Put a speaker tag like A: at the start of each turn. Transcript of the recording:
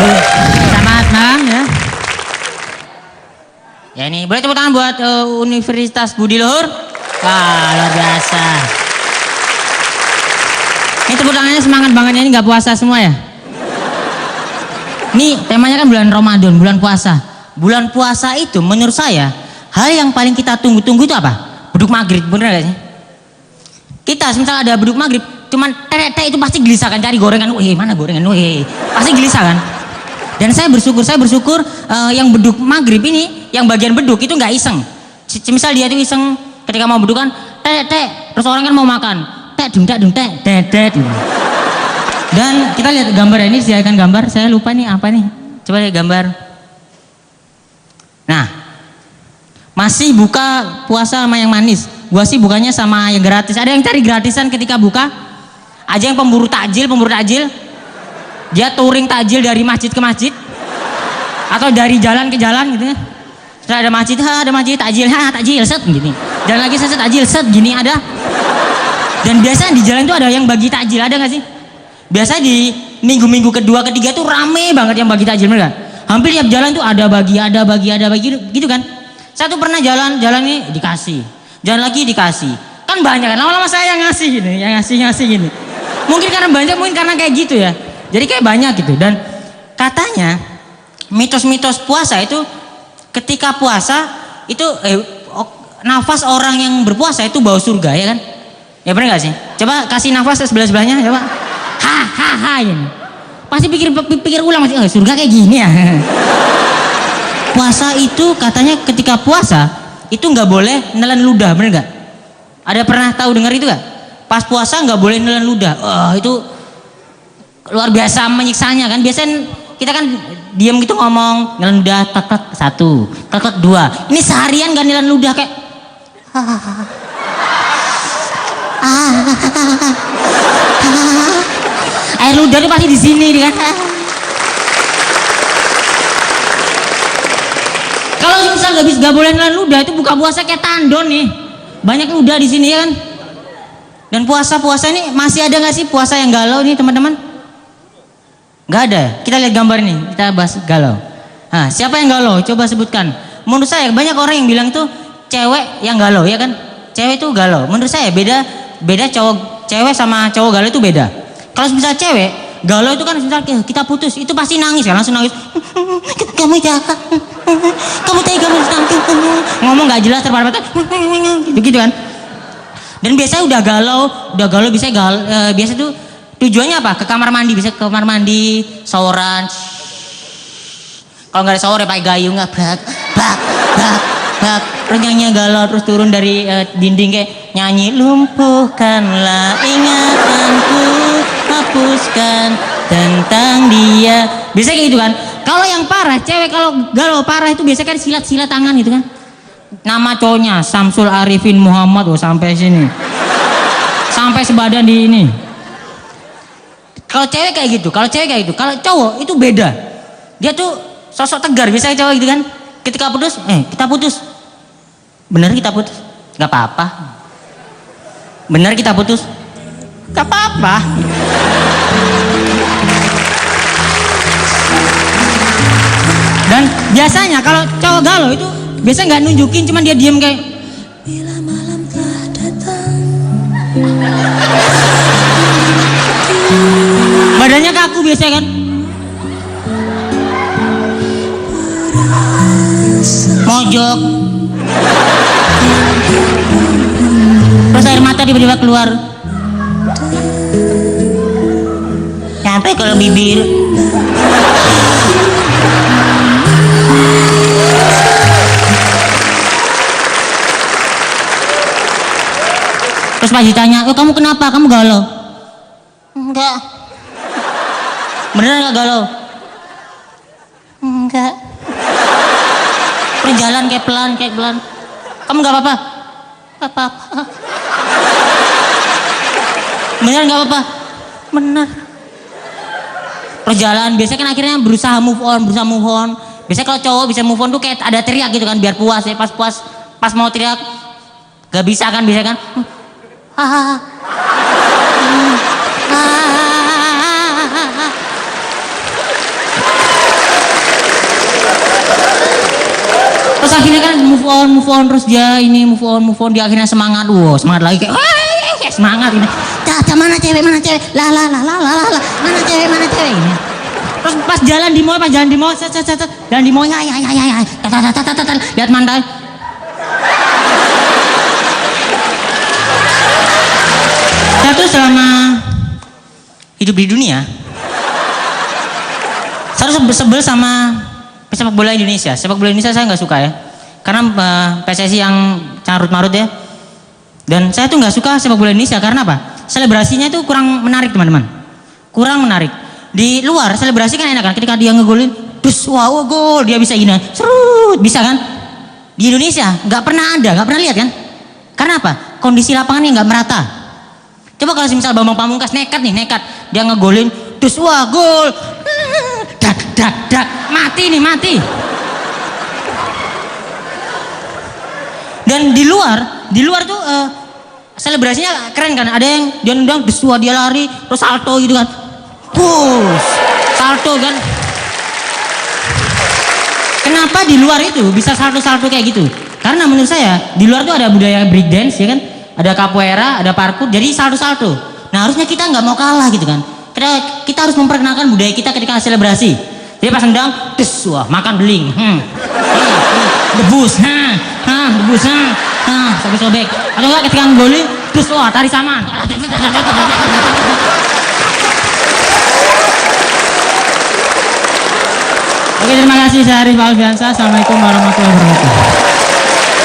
A: Selamat malam ya. Ya ini boleh tepuk tangan buat Universitas Budi Luhur. Wah luar biasa. Ini tepuk tangannya semangat banget ya, ini nggak puasa semua ya. Ini temanya kan bulan Ramadan, bulan puasa. Bulan puasa itu menurut saya hal yang paling kita tunggu-tunggu itu apa? Beduk maghrib, bener gak sih? Kita misal ada beduk maghrib, cuman teh itu pasti gelisah kan cari gorengan. Mana gorengan? Pasti gelisah kan? Dan saya bersyukur yang beduk maghrib ini, yang bagian beduk itu nggak iseng. Misal dia itu iseng ketika mau beduk kan, teh, terus orang kan mau makan, teh, teh. Dan kita lihat gambar ini, disediakan gambar. Saya lupa nih apa nih. Coba lihat gambar. Nah, masih buka puasa sama yang manis. Gua sih bukannya sama yang gratis. Ada yang cari gratisan ketika buka. Aja yang pemburu takjil. Dia touring takjil dari masjid ke masjid. Atau dari jalan ke jalan gitu ya. Setelah ada masjid, takjil, set gini. Dan lagi set takjil, set gini ada. Dan biasanya di jalan itu ada yang bagi takjil, ada nggak sih? Biasa di minggu-minggu kedua, ketiga tuh rame banget yang bagi takjil, bener kan? Hampir tiap jalan tuh ada bagi gitu kan? Saya tuh pernah jalan ini dikasih, jalan lagi dikasih, kan banyak kan? Lama-lama saya yang ngasih gini, gini. Mungkin karena banyak, mungkin karena kayak gitu ya. Jadi kayak banyak gitu. Dan katanya mitos-mitos puasa itu ketika puasa itu nafas orang yang berpuasa itu bau surga ya kan? Ya bener gak sih? Coba kasih nafas sebelah-sebelahnya, coba. Ha ini. Pasti pikir ulang masih surga kayak gini ya. Puasa itu katanya ketika puasa itu nggak boleh nelan ludah, bener nggak? Ada pernah tahu dengar itu nggak? Pas puasa nggak boleh nelan ludah. Itu luar biasa menyiksanya kan. Biasanya kita kan diam gitu ngomong nelan ludah tak satu, tak dua. Ini seharian nggak nelan ludah kayak. Air ludah itu pasti di sini kan. Kalau misal nggak boleh nelan ludah itu buka puasa kayak tandon nih. Banyak ludah di sini ya kan. Dan puasa ini masih ada nggak sih puasa yang galau nih teman-teman? Nggak ada. Kita lihat gambar ini. Kita bahas galau. Nah, siapa yang galau? Coba sebutkan. Menurut saya banyak orang yang bilang tuh cewek yang galau ya kan. Cewek itu galau. Menurut saya beda cewek sama cowok galau itu beda. Kalau misalnya cewek galau itu kan misalnya kita putus itu pasti nangis kan, langsung nangis. Kamu jahat, kamu tega ngomong nggak jelas terbata-bata gitu kan. Dan biasanya udah galau biasa tuh tujuannya apa? Ke kamar mandi, bisa ke kamar mandi, showeran. Kalau nggak ada shower ya pakai gayung nggak bak. Terus nyanyi galau terus turun dari dinding kayak nyanyi lumpuhkanlah ingatanku, hapuskan tentang dia. Biasanya kayak gitu kan. Kalau yang parah, cewek kalau galau parah itu biasanya kan silat tangan gitu kan. Nama cowoknya Samsul Arifin Muhammad, sampai sini. Sampai sebadan di ini. Kalau cewek kayak gitu, kalau cowok itu beda. Dia tuh sosok tegar, biasanya cowok gitu kan. Ketika putus, kita putus. Bener kita putus? Gak apa-apa. Bener kita putus? Gak apa-apa. Dan biasanya kalau cowok galau itu biasanya nggak nunjukin, cuman dia diem kayak. Bila malam telah datang. Badannya kaku biasanya kan. Mojok. Terus air mata tiba-tiba keluar. Sampai kalau bibir. Terus pas ditanya, kamu kenapa? Kamu galau? Enggak. Beneran enggak galau? Enggak. Perjalanan kayak pelan. Kamu enggak apa-apa? Enggak apa-apa. Beneran enggak apa-apa? Bener. Perjalanan biasanya kan akhirnya berusaha move on. Biasanya kalau cowok bisa move on tuh kayak ada teriak gitu kan biar puas ya. Pas mau teriak gak bisa kan, biasanya kan. Terus akhirnya kan move on terus dia ini move on dia akhirnya semangat, semangat lagi kayak semangat ini. Mana cewek mana cewek ini. Terus pas jalan di mall jalan di mall ya lihat mantai. Saya tuh selama hidup di dunia saya sebel sama sepak bola Indonesia. Sepak bola Indonesia saya nggak suka ya, karena PSSI yang carut marut ya. Dan saya tuh nggak suka sepak bola Indonesia karena apa? Selebrasinya itu kurang menarik teman-teman, kurang menarik. Di luar selebrasi kan enak kan, ketika dia ngegolin, dus wow gol, dia bisa gini, serut, bisa kan? Di Indonesia nggak pernah ada, nggak pernah lihat kan? Karena apa? Kondisi lapangannya nggak merata. Coba kalau misal Bambang Pamungkas nekat dia ngegolin, dus wah gol, dak, mati. Dan di luar tuh selebrasinya keren kan, ada yang dia nendang, dus wah dia lari, terus salto gitu kan. Push, salto kan. Kenapa di luar itu bisa salto kayak gitu? Karena menurut saya di luar tuh ada budaya break dance ya kan, ada capoeira, ada parkour, jadi salto. Nah harusnya kita nggak mau kalah gitu kan. Kita harus memperkenalkan budaya kita ketika selebrasi. Jadi pas nendang, dus wah makan beling, debus, debus, sobek. Atau enggak ketika ngegolin, dus wah tari saman. Oke, terima kasih. Saya Arif Alfiansa. Assalamualaikum warahmatullahi wabarakatuh.